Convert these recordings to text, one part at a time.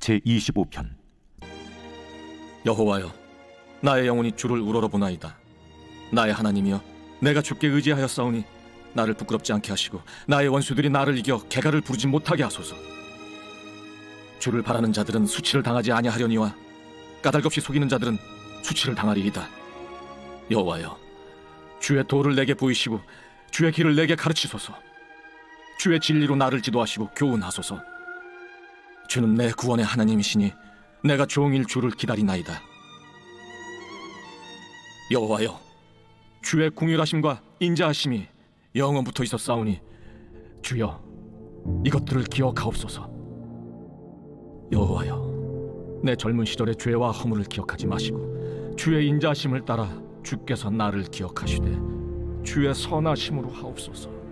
제25편. 여호와여, 나의 영혼이 주를 우러러보나이다. 나의 하나님이여, 내가 주께 의지하였사오니 나를 부끄럽지 않게 하시고 나의 원수들이 나를 이겨 개가를 부르지 못하게 하소서. 주를 바라는 자들은 수치를 당하지 아니하려니와 까닭없이 속이는 자들은 수치를 당하리이다. 여호와여, 주의 도를 내게 보이시고 주의 길을 내게 가르치소서. 주의 진리로 나를 지도하시고 교훈하소서. 주는 내 구원의 하나님이시니 내가 종일 주를 기다리나이다. 여호와여, 주의 궁휼하심과 인자하심이 영원부터 있었사오니 주여, 이것들을 기억하옵소서. 여호와여, 내 젊은 시절의 죄와 허물을 기억하지 마시고 주의 인자하심을 따라 주께서 나를 기억하시되 주의 선하심으로 하옵소서.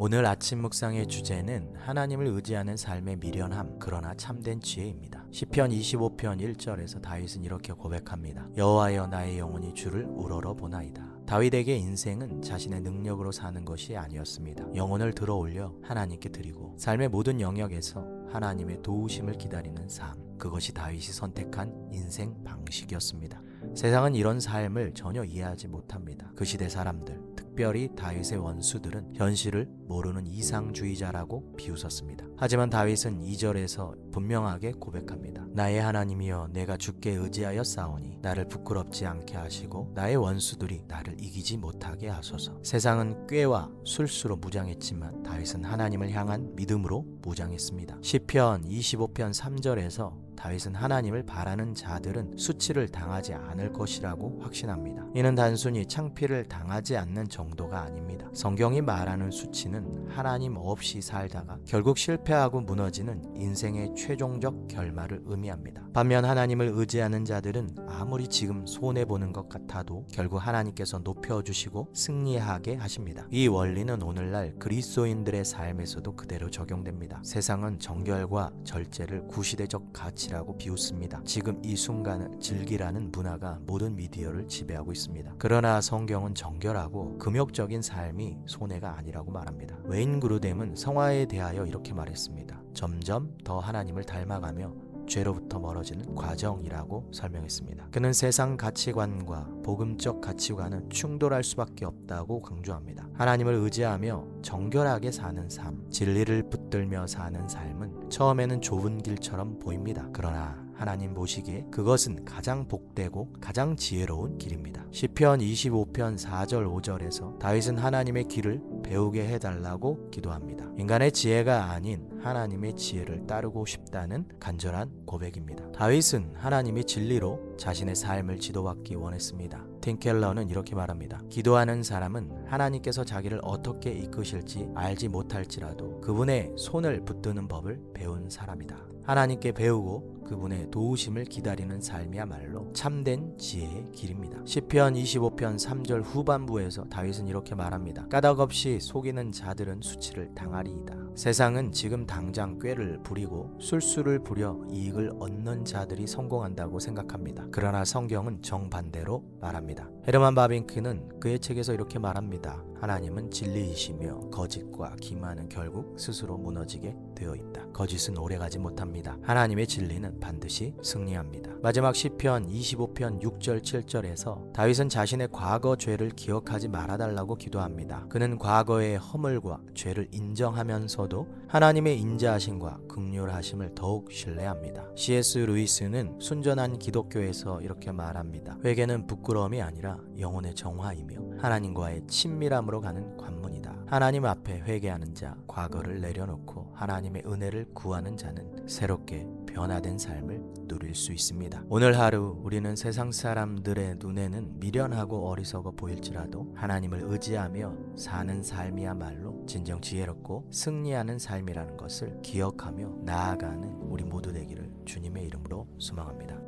오늘 아침 묵상의 주제는 하나님을 의지하는 삶의 미련함, 그러나 참된 지혜입니다. 시편 25편 1절에서 다윗은 이렇게 고백합니다. 여호와여, 나의 영혼이 주를 우러러보나이다. 다윗에게 인생은 자신의 능력으로 사는 것이 아니었습니다. 영혼을 들어올려 하나님께 드리고 삶의 모든 영역에서 하나님의 도우심을 기다리는 삶, 그것이 다윗이 선택한 인생 방식이었습니다. 세상은 이런 삶을 전혀 이해하지 못합니다. 그 시대 사람들, 특별히 다윗의 원수들은 현실을 모르는 이상주의자라고 비웃었습니다. 하지만 다윗은 2절에서 분명하게 고백합니다. 나의 하나님이여, 내가 주께 의지하여 싸우니 나를 부끄럽지 않게 하시고 나의 원수들이 나를 이기지 못하게 하소서. 세상은 꾀와 술수로 무장했지만 다윗은 하나님을 향한 믿음으로 무장했습니다. 시편 25편 3절에서 다윗은 하나님을 바라는 자들은 수치를 당하지 않을 것이라고 확신합니다. 이는 단순히 창피를 당하지 않는 정도가 아닙니다. 성경이 말하는 수치는 하나님 없이 살다가 결국 실패하고 무너지는 인생의 최종적 결말을 의미합니다. 반면 하나님을 의지하는 자들은 아무리 지금 손해보는 것 같아도 결국 하나님께서 높여주시고 승리하게 하십니다. 이 원리는 오늘날 그리스도인들의 삶에서도 그대로 적용됩니다. 세상은 정결과 절제를 구시대적 가치라고 비웃습니다. 지금 이 순간을 즐기라는 문화가 모든 미디어를 지배하고 있습니다. 그러나 성경은 정결하고 금욕적인 삶이 손해가 아니라고 말합니다. 웨인 그루뎀은 성화에 대하여 이렇게 말했습니다. 점점 더 하나님을 닮아가며 죄로부터 멀어지는 과정이라고 설명했습니다. 그는 세상 가치관과 복음적 가치관은 충돌할 수밖에 없다고 강조합니다. 하나님을 의지하며 정결하게 사는 삶, 진리를 붙들며 사는 삶은 처음에는 좁은 길처럼 보입니다. 그러나 하나님 보시기에 그것은 가장 복되고 가장 지혜로운 길입니다. 시편 25편 4절 5절에서 다윗은 하나님의 길을 배우게 해달라고 기도합니다. 인간의 지혜가 아닌 하나님의 지혜를 따르고 싶다는 간절한 고백입니다. 다윗은 하나님의 진리로 자신의 삶을 지도받기 원했습니다. 팀 켈러는 이렇게 말합니다. 기도하는 사람은 하나님께서 자기를 어떻게 이끄실지 알지 못할지라도 그분의 손을 붙드는 법을 배운 사람이다. 하나님께 배우고 그분의 도우심을 기다리는 삶이야말로 참된 지혜의 길입니다. 시편 25편 3절 후반부에서 다윗은 이렇게 말합니다. 까닭없이 속이는 자들은 수치를 당하리이다. 세상은 지금 당장 꾀를 부리고 술수를 부려 이익을 얻는 자들이 성공한다고 생각합니다. 그러나 성경은 정반대로 말합니다. 헤르만 바빙크는 그의 책에서 이렇게 말합니다. 하나님은 진리이시며 거짓과 기만은 결국 스스로 무너지게 되어 있다. 거짓은 오래가지 못합니다. 하나님의 진리는 반드시 승리합니다. 마지막 시편 25편 6절 7절에서 다윗은 자신의 과거 죄를 기억하지 말아달라고 기도합니다. 그는 과거의 허물과 죄를 인정하면서도 하나님의 인자하심과 긍휼하심을 더욱 신뢰합니다. C.S. 루이스는 순전한 기독교에서 이렇게 말합니다. 회개는 부끄러움이 아니라 영혼의 정화이며 하나님과의 친밀함으로 가는 관문이다. 하나님 앞에 회개하는 자, 과거를 내려놓고 하나님의 은혜를 구하는 자는 새롭게 변화된 삶을 누릴 수 있습니다. 오늘 하루 우리는 세상 사람들의 눈에는 미련하고 어리석어 보일지라도 하나님을 의지하며 사는 삶이야말로 진정 지혜롭고 승리하는 삶이라는 것을 기억하며 나아가는 우리 모두 되기를 주님의 이름으로 소망합니다.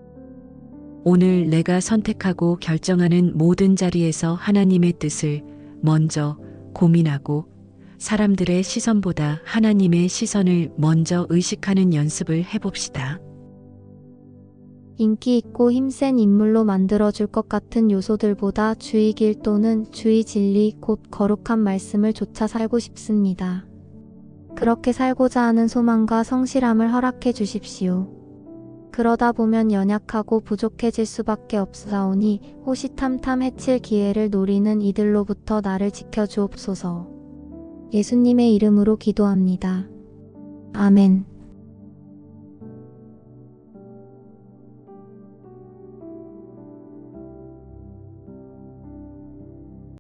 오늘 내가 선택하고 결정하는 모든 자리에서 하나님의 뜻을 먼저 고민하고 사람들의 시선보다 하나님의 시선을 먼저 의식하는 연습을 해봅시다. 인기 있고 힘센 인물로 만들어줄 것 같은 요소들보다 주의 길 또는 주의 진리 곧 거룩한 말씀을 좇아 살고 싶습니다. 그렇게 살고자 하는 소망과 성실함을 허락해 주십시오. 그러다 보면 연약하고 부족해질 수밖에 없사오니 호시탐탐 해칠 기회를 노리는 이들로부터 나를 지켜주옵소서. 예수님의 이름으로 기도합니다. 아멘.